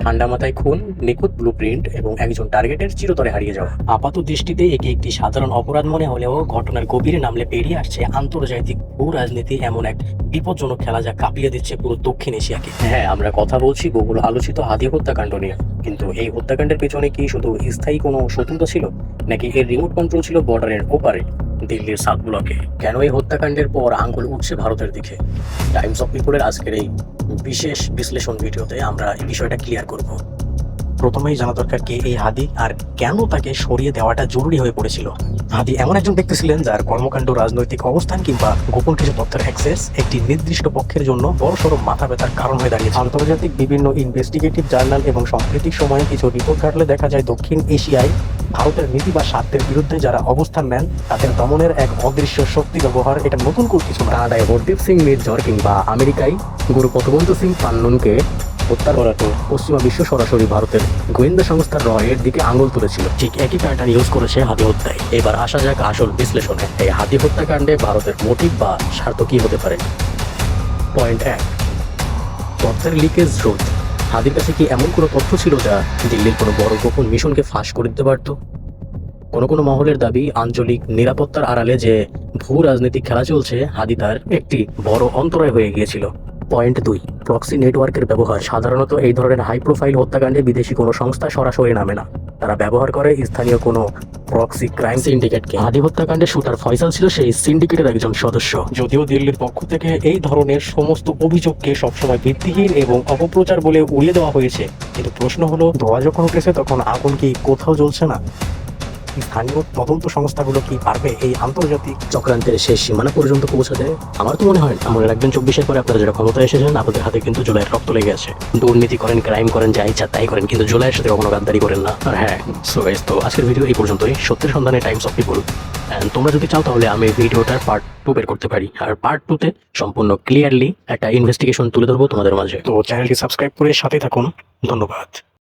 ঠান্ডা মাথায় খুন, নিখুঁত ব্লুপ্রিন্ট এবং একজন টার্গেটের চিরতরে হারিয়ে যাওয়া। আপাত দৃষ্টিতে একে একটি সাধারণ অপরাধ মনে হলেও ঘটনার গভীরে নামলে বেরিয়ে আসছে আন্তর্জাতিক ভূ রাজনীতি এমন এক বিপজ্জনক খেলা যা কাঁপিয়ে দিচ্ছে পুরো দক্ষিণ এশিয়াকে। হ্যাঁ, আমরা কথা বলছি বহুল আলোচিত হাদি হত্যাকাণ্ড নিয়ে। কিন্তু এই হত্যাকাণ্ডের পেছনে কি শুধু স্থায়ী কোনো শত্রুতা ছিল, নাকি এর রিমোট কন্ট্রোল ছিল বর্ডারের ওপারে, দিল্লির সাউথ ব্লকে? কেন এই হত্যাকাণ্ডের পর আঙ্গুল উঠছে ভারতের দিকে? টাইমস অফ পিপলের আজকের এই বিশেষ বিশ্লেষণ ভিডিওতে আমরা এই বিষয়টা ক্লিয়ার করব। প্রথমেই জানা দরকার কে এই হাদি আর কেন তাকে সরিয়ে দেওয়াটা জরুরি হয়ে পড়েছিল। হাদি এমন একজন ব্যক্তি ছিলেন যার কর্মকাণ্ড, রাজনৈতিক অবস্থান কিংবা গোপন কিছু তথ্যের অ্যাক্সেস একটি নির্দিষ্ট পক্ষের জন্য বড়সড় মাথা ব্যথার কারণ হয়ে দাঁড়িয়েছে। আন্তর্জাতিক বিভিন্ন ইনভেস্টিগেটিভ জার্নাল এবং সাম্প্রতিক সময়ে কিছু রিপোর্ট ঘাটলে দেখা যায় দক্ষিণ এশিয়ায় ভারতের নীতি বা স্বার্থের বিরুদ্ধে যারা অবস্থান নেন তাদের দমনের এক অদৃশ্য শক্তি ব্যবহার এটা নতুন করে কিছু না। কানাডায় হরদীপ সিং মির্জর কিংবা আমেরিকায় গুরু পতবন্ত সিং পান্নুনকে হত্যা করাতে পশ্চিমা বিশ্ব সরাসরি ভারতের গোয়েন্দা সংস্থা র এর দিকে আঙুল তুলেছিল। ঠিক একই প্যাটার্ন ইউজ করেছে হাদি হত্যায়। এবার আসা যাক আসল বিশ্লেষণে। এই হাদি হত্যাকাণ্ডে ভারতের মোটিভ বা স্বার্থ কি হতে পারে? পয়েন্ট 1, তথ্যের লিকেজ রোধ। হাদির কাছে কি এমন কোনো তথ্য ছিল যা দিল্লির কোনো বড় গোপন মিশনকে ফাঁস করে দিতে পারত? কোনো মহলের দাবি, আঞ্চলিক নিরাপত্তার আড়ালে যে ভূ রাজনৈতিক খেলা চলছে, হাদি তার একটি বড় অন্তরায় হয়ে গিয়েছিল। পয়েন্ট 2, প্রক্সি নেটওয়ার্কের ব্যবহার। সাধারণত এই ধরনের হাই প্রোফাইল হত্যাকাণ্ডে বিদেশি কোনো সংস্থা সরাসরি নামে না, তারা ব্যবহার করে স্থানীয় কোনো প্রক্সি ক্রাইম সিন্ডিকেটকে। হাদি হত্যাকাণ্ডে শুটার ফয়সাল ছিল সেই সিন্ডিকেটের একজন সদস্য। যদিও দিল্লির পক্ষ থেকে এই ধরনের সমস্ত অভিযোগকে সবসময় ভিত্তিহীন এবং অপপ্রচার বলে উড়িয়ে দেওয়া হয়েছে, কিন্তু প্রশ্ন হলো, ধোঁয়া যখন উঠেছে তখন আগুন কি কোথাও জ্বলছে না? স্থানীয় তদন্ত সংস্থাগুলো কি পারবে এই আন্তর্জাতিক চক্রান্তের শেষ সীমানা পর্যন্ত পৌঁছাতে? আমার তো মনে হয় না। মনে রাখবেন, 24-এর পরে আপনারা যারা ক্ষমতায় এসেছেন, আপনাদের হাতে কিন্তু জুলাইয়ের রক্ত লেগে আছে। দুর্নীতি করেন, ক্রাইম করেন, যা ইচ্ছা তাই করেন, কিন্তু জুলাইয়ের সাথে কখনো গাদ্দারি করেন না। আর হ্যাঁ, সো গাইস, তো আজকের ভিডিও এই পর্যন্তই। সত্যের সন্ধানে টাইমস অফ পিপল। তোমরা যদি চাও তাহলে আমি ভিডিওটার পার্ট 2 বের করতে পারি, আর পার্ট 2-তে সম্পূর্ণ ক্লিয়ারলি একটা ইনভেস্টিগেশন তুলে ধরবো তোমাদের মাঝে। তো চ্যানেলটি সাবস্ক্রাইব করে সাথে থাকুন। ধন্যবাদ।